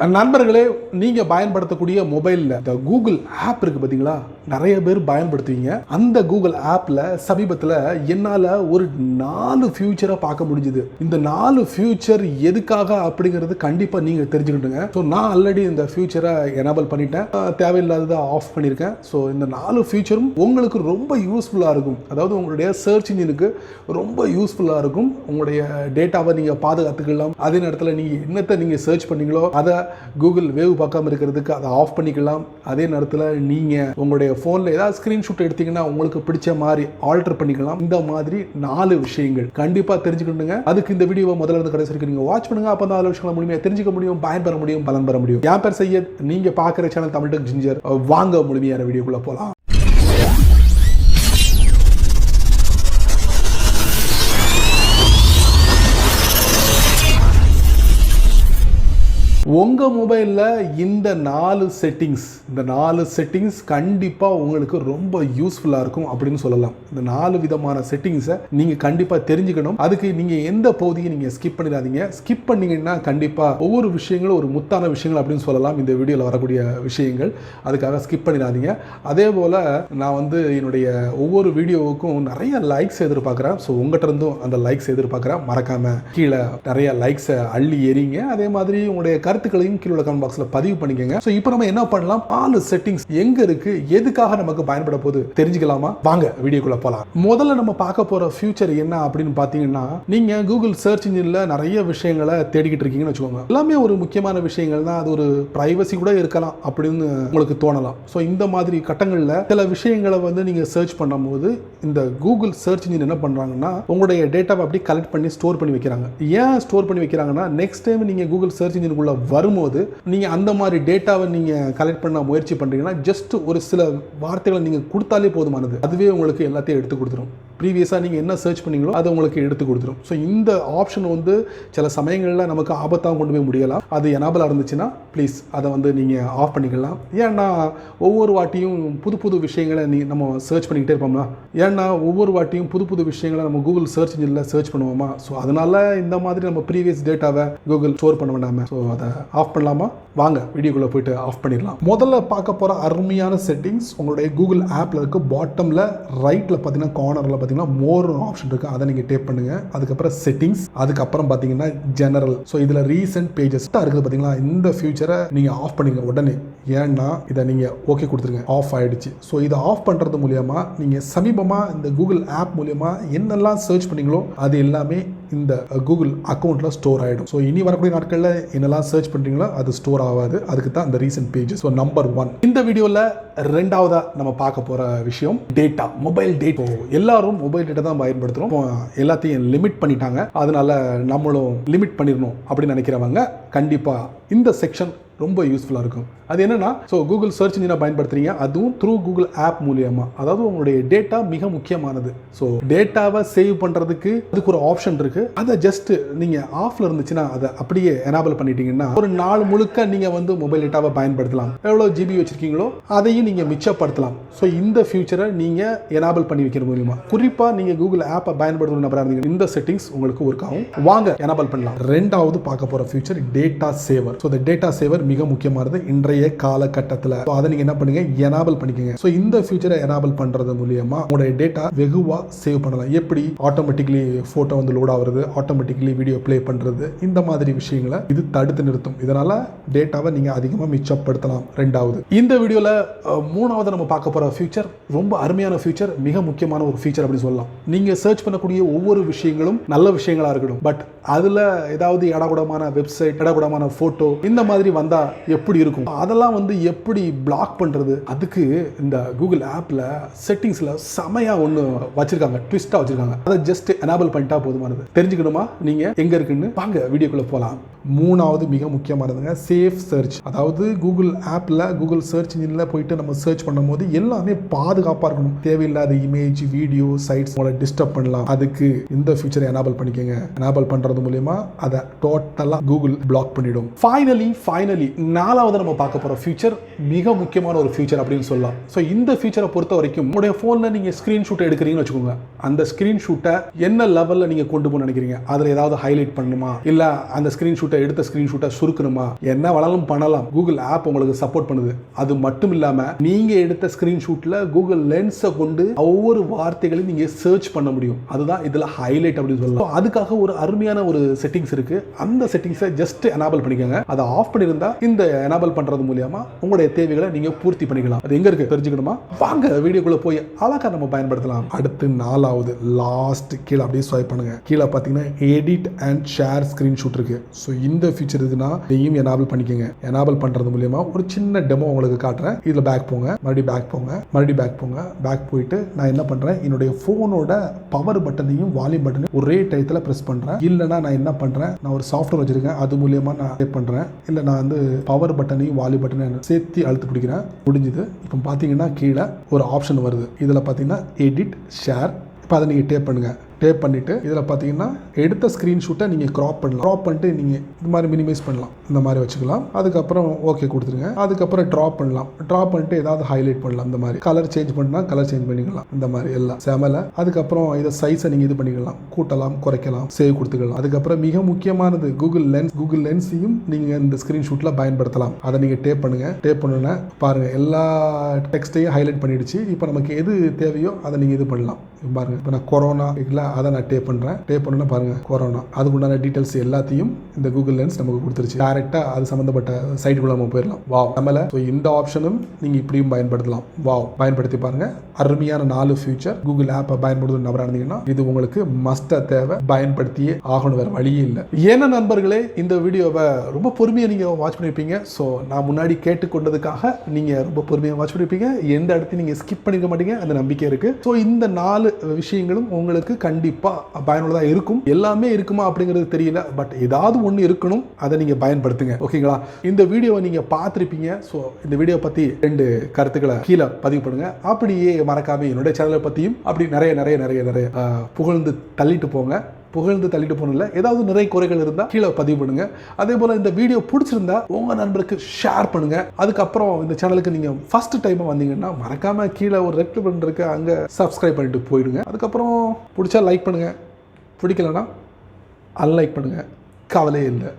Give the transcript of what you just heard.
நண்பர்களே, நீங்கள் பயன்படுத்தக்கூடிய மொபைலில் இந்த கூகுள் ஆப் இருக்குது பார்த்தீங்களா, நிறைய பேர் பயன்படுத்துவீங்க. அந்த கூகுள் ஆப்பில் சமீபத்தில் என்னால் ஒரு 4 ஃபியூச்சரை பார்க்க முடிஞ்சுது. இந்த 4 ஃபியூச்சர் எதுக்காக அப்படிங்கிறது கண்டிப்பாக நீங்கள் தெரிஞ்சுக்கிட்டுங்க. ஸோ நான் ஆல்ரெடி இந்த ஃபியூச்சரை எனேபிள் பண்ணிட்டேன், தேவையில்லாததை ஆஃப் பண்ணியிருக்கேன். ஸோ இந்த 4 ஃபியூச்சரும் உங்களுக்கு ரொம்ப யூஸ்ஃபுல்லாக இருக்கும். அதாவது உங்களுடைய சர்ச் இன்ஜினுக்கு ரொம்ப யூஸ்ஃபுல்லாக இருக்கும். உங்களுடைய டேட்டாவை நீங்கள் பாதுகாத்துக்கலாம். அதே நேரத்தில் நீங்கள் என்னத்தை நீங்கள் சர்ச் பண்ணீங்களோ அதை கூகுள் வேவ் பார்க்காம இருக்கிறதுக்கு அதை ஆஃப் பண்ணிக்கலாம். அதே நேரத்தில் நீங்கள் உங்களுடைய ஃபோனில் ஏதாவது ஸ்க்ரீன்ஷாட் எடுத்தீங்கன்னா உங்களுக்கு பிடிச்ச மாதிரி ஆல்டர் பண்ணிக்கலாம். இந்த மாதிரி 4 விஷயங்கள் கண்டிப்பாக தெரிஞ்சுக்கணுங்க. அதுக்கு இந்த வீடியோவை முதல்ல இருந்து கடைசி வரைக்கும் நீங்கள் வாட்ச் பண்ணுங்க. அப்போ தான் 4 விஷயங்களை முழுமையாக தெரிஞ்சுக்க முடியும், பயன்பெற முடியும், பலன் பெற முடியும். என் பேர் சையத், நீங்கள் பார்க்குற சேனல் தமிழ் டெக் ஜிஞ்சர். வாங்க முழுமையான வீடியோக்குள்ளே போகலாம். உங்கள் மொபைலில் இந்த 4 செட்டிங்ஸ் கண்டிப்பாக உங்களுக்கு ரொம்ப யூஸ்ஃபுல்லாக இருக்கும் அப்படின்னு சொல்லலாம். இந்த 4 விதமான செட்டிங்ஸை நீங்கள் கண்டிப்பாக தெரிஞ்சுக்கணும். அதுக்கு நீங்கள் எந்த பகுதியை நீங்கள் ஸ்கிப் பண்ணிடாதீங்க. ஸ்கிப் பண்ணிங்கன்னா கண்டிப்பாக ஒவ்வொரு விஷயங்களும் ஒரு முத்தான விஷயங்கள் அப்படின்னு சொல்லலாம். இந்த வீடியோவில் வரக்கூடிய விஷயங்கள், அதுக்காக ஸ்கிப் பண்ணிடாதீங்க. அதே போல் நான் என்னுடைய ஒவ்வொரு வீடியோவுக்கும் நிறைய லைக்ஸ் எதிர்பார்க்குறேன். ஸோ உங்கள்கிட்ட இருந்தும் அந்த லைக்ஸ் எதிர்பார்க்குறேன். மறக்காமல் கீழே நிறைய லைக்ஸை அள்ளி எறிங்க. அதே மாதிரி உங்களுடைய கருத்துக்களையும் கீழே கமெண்ட் பாக்ஸ்ல பதிவு பண்ணிக்கங்க. சோ இப்போ நம்ம என்ன பண்ணலாம், 4 செட்டிங்ஸ் எங்க இருக்கு, எதுக்காக நமக்கு பயன்பட போகுது தெரிஞ்சுக்கலாமா? வாங்க வீடியோக்குள்ள போலாம். முதல்ல நம்ம பார்க்க போற ஃபியூச்சர் என்ன அப்படின்னு பாத்தீங்கன்னா, நீங்க கூகுள் சர்ச் இன்ஜின்ல நிறைய விஷயங்களை தேடிக்கிட்டு இருக்கீங்கன்னு வச்சுக்கோங்க. எல்லாமே ஒரு முக்கியமான விஷயங்கள் தான், அது ஒரு பிரைவசி கூட இருக்கலாம் அப்படின்னு உங்களுக்கு தோணலாம். ஸோ இந்த மாதிரி கட்டங்களில் சில விஷயங்களை நீங்க சர்ச் பண்ணும்போது இந்த கூகுள் சர்ச் இன்ஜின் என்ன பண்றாங்கன்னா, உங்களுடைய டேட்டாவை அப்படி கலெக்ட் பண்ணி ஸ்டோர் பண்ணி வைக்கிறாங்க. ஏன் ஸ்டோர் பண்ணி வைக்கிறாங்கன்னா, நெக்ஸ்ட் டைம் நீங்க கூகுள் சர்ச் இன்ஜினுக்குள்ள வரும்போது நீங்க அந்த மாதிரி டேட்டாவை நீங்க கலெக்ட் பண்ண முயற்சி பண்றீங்கன்னா, ஜஸ்ட் ஒரு சில வார்த்தைகளை நீங்க கொடுத்தாலே போதுமானது, அதுவே உங்களுக்கு எல்லாத்தையும் எடுத்து கொடுத்துரும். ப்ரீவியஸாக நீங்கள் என்ன சர்ச் பண்ணீங்களோ அதை உங்களுக்கு எடுத்து கொடுத்துரும். ஸோ இந்த ஆப்ஷன் சில சமயங்களில் நமக்கு ஆபத்தாக கொண்டு போய் முடியலாம். அது எனேபிளாக இருந்துச்சுன்னா ப்ளீஸ் அதை நீங்கள் ஆஃப் பண்ணிக்கலாம். ஏன்னா ஒவ்வொரு வாட்டியும் புது புது விஷயங்களை நம்ம சர்ச் பண்ணிக்கிட்டே இருப்போம்னா, ஏன்னா ஒவ்வொரு வாட்டியும் புது புது விஷயங்களை நம்ம கூகுள் சர்ச் இன்ஜினில் சர்ச் பண்ணுவோமா. ஸோ அதனால் இந்த மாதிரி நம்ம ப்ரீவியஸ் டேட்டாவை கூகுள் ஸ்டோர் பண்ண வேண்டாமல். ஸோ அதை ஆஃப் பண்ணலாமா? வாங்க வீடியோக்குள்ளே போயிட்டு ஆஃப் பண்ணிடலாம். முதல்ல பார்க்க போகிற அருமையான செட்டிங்ஸ் உங்களுடைய கூகுள் ஆப்பில் இருக்குது. பாட்டமில் ரைட்டில் பார்த்தீங்கன்னா கார்னரில் பார்த்தீங்கன்னா மோர் ஆப்ஷன் இருக்கு, அதை நீங்க டேப் பண்ணுங்க. அதுக்கப்புறம் செட்டிங்ஸ், அதுக்கப்புறம் பாத்தீங்கன்னா ஜெனரல். ஸோ இதுல ரீசெண்ட் பேஜஸ் இருக்குது பாத்தீங்களா, இந்த ஃபியூச்சரை நீங்க ஆஃப் பண்ணிங்க உடனே. ஏன்னா இதை நீங்க ஓகே கொடுத்துருங்க, ஆஃப் ஆயிடுச்சு. ஸோ இதை ஆஃப் பண்றது மூலியமா நீங்க சமீபமா இந்த கூகுள் ஆப் மூலியமா என்னெல்லாம் சர்ச் பண்ணீங்களோ அது எல்லாமே இந்த கூகுள் அக்கௌண்ட்ல ஸ்டோர் ஆயிடும். ஸோ இனி வரக்கூடிய நாட்களில் என்னெல்லாம் சர்ச் பண்றீங்களோ அது ஸ்டோர் ஆகாது. அதுக்கு தான் இந்த ரீசெண்ட் பேஜஸ். ஸோ நம்பர் 1 இந்த வீடியோல ரெண்டாவதா நம்ம பார்க்க போற விஷயம் டேட்டா, மொபைல் டேட்டா. எல்லாரும் மொபைல் டேட்டா தான் பயன்படுத்துறோம். எல்லாத்தையும் லிமிட் பண்ணிட்டாங்க, அதனால நம்மளும் லிமிட் பண்ணிடணும் அப்படின்னு நினைக்கிறவங்க கண்டிப்பா இந்த செக்ஷன் ரொம்ப யூஸ்ஃபுல்லாக இருக்கும். அது என்னன்னா, ஸோ கூகுள் சர்ச் இன்ஜினை பயன்படுத்துறீங்க, அதுவும் த்ரூ கூகுள் ஆப் மூலியமா. அதாவது உங்களுடைய டேட்டா மிக முக்கியமானது. ஸோ டேட்டாவை சேவ் பண்ணுறதுக்கு அதுக்கு ஒரு ஆப்ஷன் இருக்கு. அதை ஜஸ்ட் நீங்கள் ஆஃப்ல இருந்துச்சுன்னா அதை அப்படியே எனேபிள் பண்ணிட்டீங்கன்னா ஒரு நாள் முழுக்க நீங்கள் மொபைல் டேட்டாவை பயன்படுத்தலாம். எவ்வளோ ஜிபி வச்சிருக்கீங்களோ அதையும் நீங்கள் மிச்சப்படுத்தலாம். ஸோ இந்த ஃபியூச்சரை நீங்கள் எனேபிள் பண்ணி வைக்கிற மூலியமா, குறிப்பாக நீங்கள் கூகுள் ஆப்பை பயன்படுத்துகிற நபராக இருந்தீங்க, இந்த செட்டிங்ஸ் உங்களுக்கு ஒர்க் ஆகும். வாங்க எனேபிள் பண்ணலாம். ரெண்டாவது பார்க்க போகிற ஃபியூச்சர் டேட்டா சேவர். ஸோ இந்த டேட்டா சேவர் மிக முக்கியமானது இன்றைய காலகட்டத்தில். அதை நீங்க என்ன பண்ணுங்க, எனேபிள் பண்ணிக்கங்க. ஸோ இந்த ஃபியூச்சரை எனேபிள் பண்றது மூலியமா உங்களுடைய டேட்டா வெகுவா சேவ் பண்ணலாம். எப்படி ஆட்டோமேட்டிக்லி போட்டோ லோட் ஆகுறது, ஆட்டோமேட்டிக்லி வீடியோ பிளே பண்றது, இந்த மாதிரி விஷயங்களை இது தடுத்து நிறுத்தும். இதனால டேட்டாவை நீங்க அதிகமாக மிச்சப்படுத்தலாம். ரெண்டாவது இந்த வீடியோல மூணாவது நம்ம பார்க்க போற ஃபியூச்சர் ரொம்ப அருமையான ஃபியூச்சர், மிக முக்கியமான ஒரு ஃபியூச்சர் அப்படி சொல்லலாம். நீங்க சர்ச் பண்ணக்கூடிய ஒவ்வொரு விஷயங்களும் நல்ல விஷயங்களா இருக்கணும். பட் அதுல ஏதாவது இடகுடமான வெப்சைட், இடகுடமான போட்டோ இந்த மாதிரி வந்தா எப்படி இருக்கும், அதெல்லாம் எப்படி பிளாக் பண்றது, அதுக்கு இந்த கூகுள் ஆப்ல செட்டிங்ஸ்ல செமையா ஒண்ணு வச்சிருக்காங்க, ட்விஸ்டா வச்சிருக்காங்க. அதை ஜஸ்ட் எனேபிள் பண்ணிட்டா போதுமானது. தெரிஞ்சுக்கணுமா நீங்க எங்க இருக்குன்னு? வாங்க வீடியோக்குள்ள போலாம். மூணாவது மிக முக்கியமானதுங்க சேஃப் சர்ச். அதாவது கூகுள் ஆப்ல கூகுள் சர்ச் இன்ஜின்ல போயிட்டு நம்ம சர்ச் பண்ணும்போது எல்லாமே பாதுகாப்பா இருக்கணும். தேவையில்லாத இமேஜ், வீடியோ, சைட்ஸ் உங்களை டிஸ்டர்ப் பண்ணலாம். அதுக்கு இந்த ஃபீச்சரை எனேபிள் பண்ணிக்கங்க. எனேபிள் பண்றது மூலமா அதை டோட்டலா கூகுள் பிளாக் பண்ணிடும். ஃபைனலி ஃபைனலி 4வது நம்ம பார்க்க போகிற ஃபீச்சர் மிக முக்கியமான ஒரு ஃபீச்சர் அப்படின்னு சொல்லலாம். ஸோ இந்த ஃபீச்சரை பொறுத்த வரைக்கும் உங்களுடைய ஃபோனில் நீங்கள் ஸ்க்ரீன்ஷூட் எடுக்கிறீங்கன்னு வச்சுக்கோங்க. அந்த ஸ்க்ரீன்ஷூட்டை என்ன லெவலில் நீங்கள் கொண்டு போக நினைக்கிறீங்க, அதில் ஏதாவது ஹைலைட் பண்ணணுமா, இல்லை அந்த ஸ்க்ரீன்ஷூட்டை எடுத்த ஸ்க்ரீன்ஷூட்டை சுருக்கணுமா, என்ன வேணாலும் பண்ணலாம். கூகுள் ஆப் உங்களுக்கு சப்போர்ட் பண்ணுது. அது மட்டும் இல்லாமல் நீங்கள் எடுத்த ஸ்க்ரீன்ஷூட்டில் கூகுள் லென்ஸை கொண்டு ஒவ்வொரு வார்த்தைகளையும் நீங்கள் சர்ச் பண்ண முடியும். அதுதான் இதில் ஹைலைட் அப்படின்னு சொல்லலாம். அதுக்காக ஒரு அருமையான ஒரு செட்டிங்ஸ் இருக்கு. அந்த செட்டிங்ஸை ஜஸ்ட் எனேபிள் பண்ணிக்கோங்க. அதை ஆஃப் பண்ணியிருந்தா இந்த எனேபிள் பண்றது மூலமா உங்களுடைய தேவைகளை நீங்க பூர்த்தி பண்ணிக்கலாம். அது எங்க இருக்கு தெரிஞ்சுக்கணுமா? வாங்க வீடியோக்குள்ள போய் அழகா நம்ம பயன்படுத்தலாம். அடுத்து 4வது லாஸ்ட் கீழே அப்படியே ஸ்வைப் பண்ணுங்க. கீழே பார்த்தீங்கன்னா எடிட் அண்ட் ஷேர் ஸ்கிரீன்ஷாட் இருக்கு. ஸோ இந்த ஃபீச்சர் இருக்குன்னா இதையும் எனேபிள் பண்ணிக்கோங்க. எனேபிள் பண்றது மூலமா ஒரு சின்ன டெமோ உங்களுக்கு காட்டுறேன். இதில் பேக் போங்க, மறுபடியும் பேக் போங்க, மறுபடியும் பேக் போங்க. பேக் போயிட்டு நான் என்ன பண்றேன், என்னுடைய ஃபோனோட பவர் பட்டனையும் வால்யூம் பட்டனையும் ஒரே டயத்தில் ப்ரெஸ் பண்றேன். இல்லைன்னா நான் என்ன பண்றேன், நான் ஒரு சாஃப்ட்வேர் வச்சிருக்கேன், அது மூலியமா நான் டைப் பண்றேன். இல்லை நான் வந்து பவர் பட்டனையும் வால்யூம் பட்டனையும் சேர்த்து அழுத்து பிடிக்கிறேன். முடிஞ்சுது. இப்போ பார்த்தீங்கன்னா கீழே ஒரு ஆப்ஷன் வருது. இதில் பார்த்தீங்கன்னா எடிட் ஷேர். இப்போ அதை நீங்கள் டேப் பண்ணுங்க. டேப் பண்ணிவிட்டு இதில் பார்த்தீங்கன்னா எடுத்த ஸ்க்ரீன்ஷூட்டை நீங்கள் க்ராப் பண்ணலாம். க்ராப் பண்ணிட்டு நீங்கள் இது மாதிரி மினிமைஸ் பண்ணலாம், இந்த மாதிரி வச்சுக்கலாம். அதுக்கப்புறம் ஓகே கொடுத்துருங்க. அதுக்கப்புறம் ட்ராப் பண்ணலாம். ட்ராப் பண்ணிட்டு ஏதாவது ஹைலைட் பண்ணலாம். இந்த மாதிரி கலர் சேஞ்ச் பண்ணால் கலர் சேஞ்ச் பண்ணிக்கலாம். இந்த மாதிரி எல்லாம் செமலை. அதுக்கப்புறம் இதை சைஸை நீங்கள் இது பண்ணிக்கலாம், கூட்டலாம், குறைக்கலாம், சேவ் கொடுத்துக்கலாம். அதுக்கப்புறம் மிக முக்கியமானது கூகுள் லென்ஸையும் நீங்கள் இந்த ஸ்க்ரீன்ஷூட்டில் பயன்படுத்தலாம். அதை நீங்கள் டேப் பண்ணுங்கள். டேப் பண்ணுன்னா பாருங்கள் எல்லா டெக்ஸ்ட்டையும் ஹைலைட் பண்ணிடுச்சு. இப்போ நமக்கு எது தேவையோ அதை நீங்கள் இது பண்ணலாம். பாருங்கள், இப்போ நான் கொரோனா இல்லை அதை நான் டேப் பண்ணுறேன். டேப் பண்ணா பாருங்க கொரோனா, அதுக்குண்டான டீட்டெயில்ஸ் எல்லாத்தையும் இந்த கூகுள் லென்ஸ் நமக்கு கொடுத்துருச்சு. டேரெக்டாக அது சம்மந்தப்பட்ட சைட்டுக்குள்ள நம்ம போயிடலாம். வாவ் நம்மள. ஸோ இந்த ஆப்ஷனும் நீங்கள் இப்படியும் பயன்படுத்தலாம். வாவ் பயன்படுத்தி பாருங்க. அருமையான 4 ஃபியூச்சர். கூகுள் ஆப்பை பயன்படுத்தும் நபராக இருந்தீங்கன்னா இது உங்களுக்கு மஸ்டாக தேவை. பயன்படுத்தியே ஆகணும், வேறு வழியே இல்லை. ஏன்னா நண்பர்களே, இந்த வீடியோவை ரொம்ப பொறுமையாக நீங்கள் வாட்ச் பண்ணியிருப்பீங்க. ஸோ நான் முன்னாடி கேட்டுக்கொண்டதுக்காக நீங்கள் ரொம்ப பொறுமையாக வாட்ச் பண்ணியிருப்பீங்க. எந்த இடத்தையும் நீங்கள் ஸ்கிப் பண்ணிக்க மாட்டீங்க, அந்த நம்பிக்கை இருக்குது. ஸோ இந்த 4 விஷயங்களும் உங்களுக்கு கண்டிப்பாக பயனுள்ளதாக இருக்கும். எல்லாமே இருக்குமா அப்படிங்கிறது தெரியல, பட் ஏதாவது ஒன்று இருக்கணும். அதை நீங்கள் பயன்படுத்துங்க. ஓகேங்களா? இந்த வீடியோவை நீங்கள் பார்த்துருப்பீங்க. ஸோ இந்த வீடியோ பற்றி 2 கருத்துக்களை கீழே பதிவு பண்ணுங்க. அப்படியே மறக்காம என்னுடைய சேனலை பற்றியும் அப்படி நிறைய புகழ்ந்து தள்ளிட்டு போங்க. புகழ்ந்து தள்ளிட்டு போனல ஏதாவது நிறைய குறைகள் இருந்தால் கீழே பதிவு பண்ணுங்க. அதே போல் இந்த வீடியோ பிடிச்சிருந்தா உங்கள் நண்பருக்கு ஷேர் பண்ணுங்க. அதுக்கப்புறம் இந்த சேனலுக்கு நீங்கள் ஃபர்ஸ்ட் டைமாக வந்தீங்கன்னா மறக்காம கீழே ஒரு ரெட் பட்டன் இருக்கு, அங்கே சப்ஸ்கிரைப் பண்ணிட்டு போயிடுங்க. அதுக்கப்புறம் பிடிச்சா லைக் பண்ணுங்க, பிடிக்கலன்னா அன்லைக் பண்ணுங்க, கவலையே இல்லை.